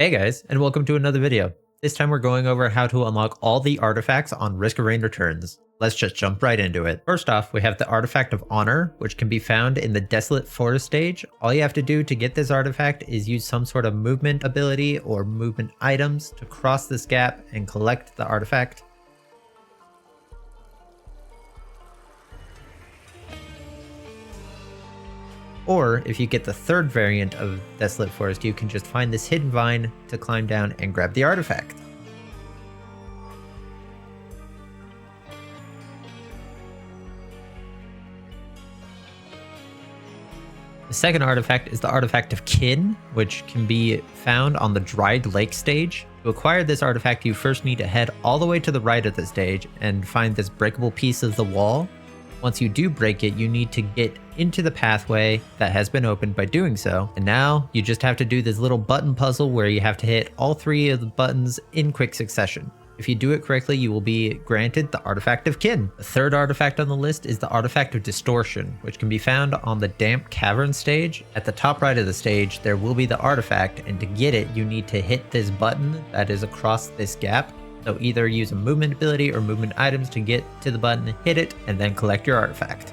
Hey guys, and welcome to another video. This time we're going over how to unlock all the artifacts on Risk of Rain Returns. Let's just jump right into it. First off, we have the Artifact of Honor, which can be found in the Desolate Forest stage. All you have to do to get this artifact is use some sort of movement ability or movement items to cross this gap and collect the artifact. Or if you get the third variant of Desolate Forest, you can just find this hidden vine to climb down and grab the artifact. The second artifact is the Artifact of Kin, which can be found on the Dried Lake stage. To acquire this artifact, you first need to head all the way to the right of the stage and find this breakable piece of the wall. Once you do break it, you need to get into the pathway that has been opened by doing so. And now you just have to do this little button puzzle where you have to hit all three of the buttons in quick succession. If you do it correctly, you will be granted the Artifact of Kin. The third artifact on the list is the Artifact of Distortion, which can be found on the Damp Cavern stage. At the top right of the stage, there will be the artifact, and to get it, you need to hit this button that is across this gap. So either use a movement ability or movement items to get to the button, hit it, and then collect your artifact.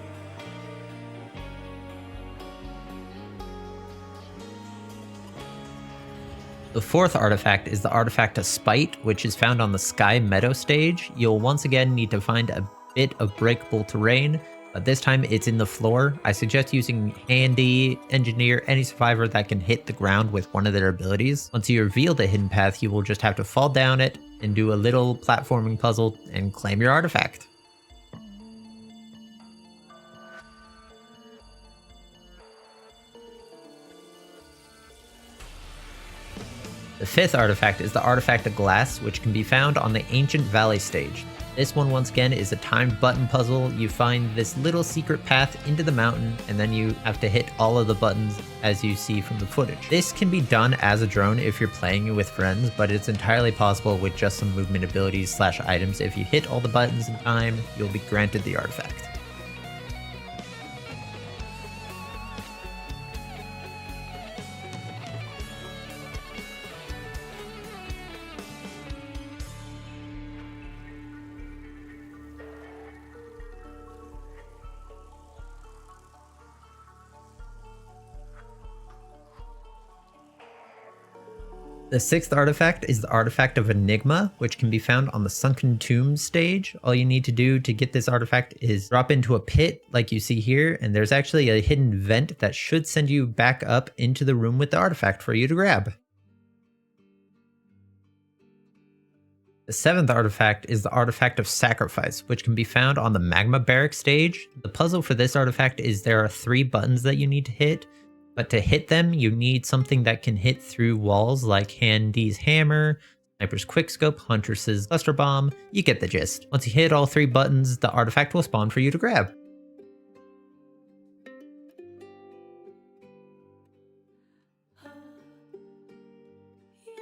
The fourth artifact is the Artifact of Spite, which is found on the Sky Meadow stage. You'll once again need to find a bit of breakable terrain, but this time it's in the floor. I suggest using Handy, Engineer, any survivor that can hit the ground with one of their abilities. Once you reveal the hidden path, you will just have to fall down it and do a little platforming puzzle and claim your artifact. The fifth artifact is the Artifact of Glass, which can be found on the Ancient Valley stage. This one, once again, is a timed button puzzle. You find this little secret path into the mountain, and then you have to hit all of the buttons as you see from the footage. This can be done as a drone if you're playing with friends, but it's entirely possible with just some movement abilities / items. If you hit all the buttons in time, you'll be granted the artifact. The sixth artifact is the Artifact of Enigma, which can be found on the Sunken Tomb stage. All you need to do to get this artifact is drop into a pit like you see here, and there's actually a hidden vent that should send you back up into the room with the artifact for you to grab. The seventh artifact is the Artifact of Sacrifice, which can be found on the Magma Barrack stage. The puzzle for this artifact is there are 3 buttons that you need to hit. But to hit them, you need something that can hit through walls like Handy's Hammer, Sniper's Quickscope, Huntress's Cluster Bomb. You get the gist. Once you hit all 3 buttons, the artifact will spawn for you to grab.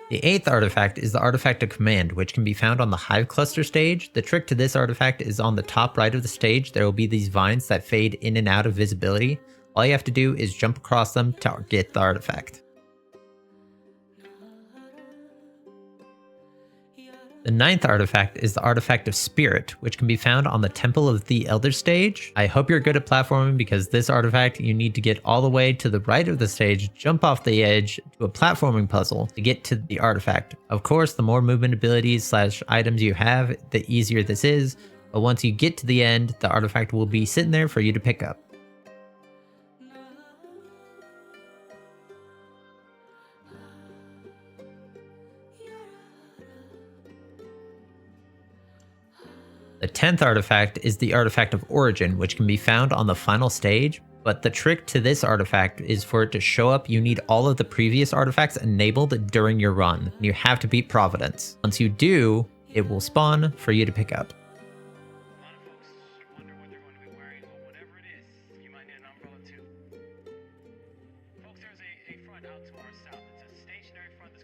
The 8th artifact is the Artifact of Command, which can be found on the Hive Cluster stage. The trick to this artifact is on the top right of the stage, there will be these vines that fade in and out of visibility. All you have to do is jump across them to get the artifact. The 9th artifact is the Artifact of Spirit, which can be found on the Temple of the Elder stage. I hope you're good at platforming because this artifact, you need to get all the way to the right of the stage, jump off the edge to a platforming puzzle to get to the artifact. Of course, the more movement abilities / items you have, the easier this is, but once you get to the end, the artifact will be sitting there for you to pick up. The 10th artifact is the Artifact of Origin, which can be found on the final stage, but the trick to this artifact is for it to show up, you need all of the previous artifacts enabled during your run. You have to beat Providence. Once you do, it will spawn for you to pick up.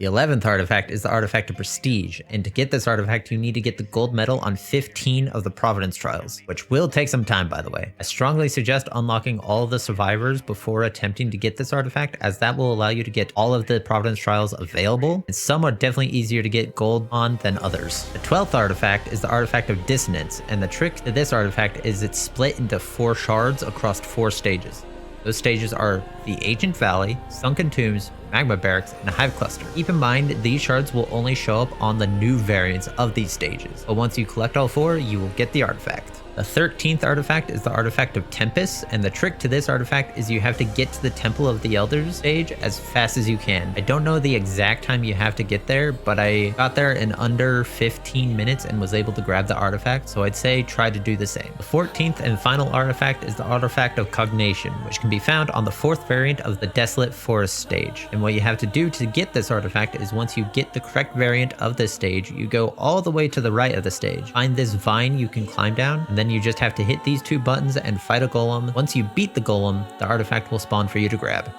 The 11th artifact is the artifact of Prestige, and to get this artifact you need to get the gold medal on 15 of the Providence Trials, which will take some time by the way. I strongly suggest unlocking all of the survivors before attempting to get this artifact, as that will allow you to get all of the Providence Trials available, and some are definitely easier to get gold on than others. The 12th artifact is the artifact of Dissonance, and the trick to this artifact is it's split into 4 shards across 4 stages. Those stages are the Ancient Valley, Sunken Tombs, Magma Barracks, and Hive Cluster. Keep in mind, these shards will only show up on the new variants of these stages, but once you collect all 4, you will get the artifact. The 13th artifact is the artifact of Tempus, and the trick to this artifact is you have to get to the Temple of the Elders stage as fast as you can. I don't know the exact time you have to get there, but I got there in under 15 minutes and was able to grab the artifact, so I'd say try to do the same. The 14th and final artifact is the artifact of Cognation, which can be found on the 4th variant of the Desolate Forest stage. And what you have to do to get this artifact is once you get the correct variant of this stage, you go all the way to the right of the stage, find this vine you can climb down, and then you just have to hit these 2 buttons and fight a golem. Once you beat the golem, the artifact will spawn for you to grab.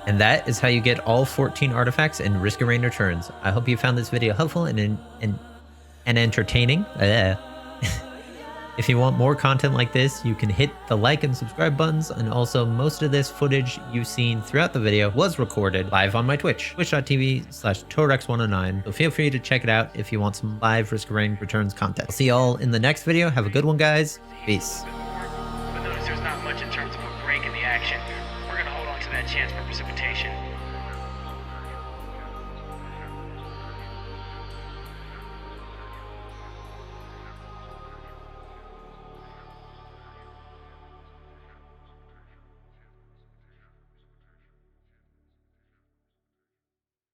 And that is how you get all 14 artifacts in Risk of Rain Returns. I hope you found this video helpful and entertaining. If you want more content like this, you can hit the like and subscribe buttons, and also most of this footage you've seen throughout the video was recorded live on my Twitch, twitch.tv/Torex109, so feel free to check it out if you want some live Risk of Rain Returns content. I'll see y'all in the next video. Have a good one, guys. Peace. But notice there's not much in terms of a break in the action. We're gonna hold on to that chance for precipitation.